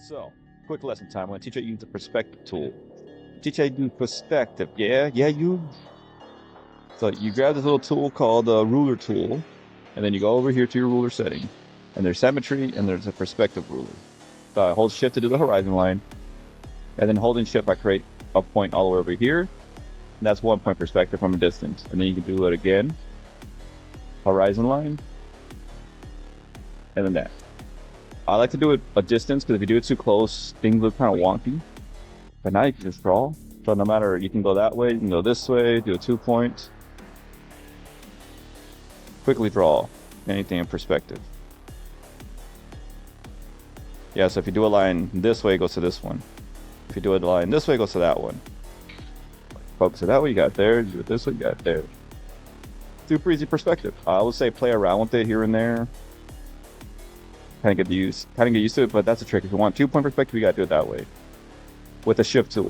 So, quick lesson time. I'm going to teach you how to use the perspective tool. Teach you how to do perspective. Yeah, you. So you grab this little tool called the ruler tool, and then you go over here to your ruler setting. And there's symmetry, and there's a perspective ruler. So I hold shift to do the horizon line, and then holding shift I create a point all the way over here. And that's 1 point perspective from a distance. And then you can do it again. Horizon line. And then that. I like to do it a distance because if you do it too close, things look kind of wonky. But now you can just draw. So no matter, you can go that way, you can go this way, do a 2 point. Quickly draw anything in perspective. Yeah, so if you do a line this way, it goes to this one. If you do a line this way, it goes to that one. Focus it that way, you got there. Do it this way, you got there. Super easy perspective. I would say play around with it here and there. Kind of get used to it, but that's a trick. If you want 2 point perspective, you gotta do it that way with the shift tool.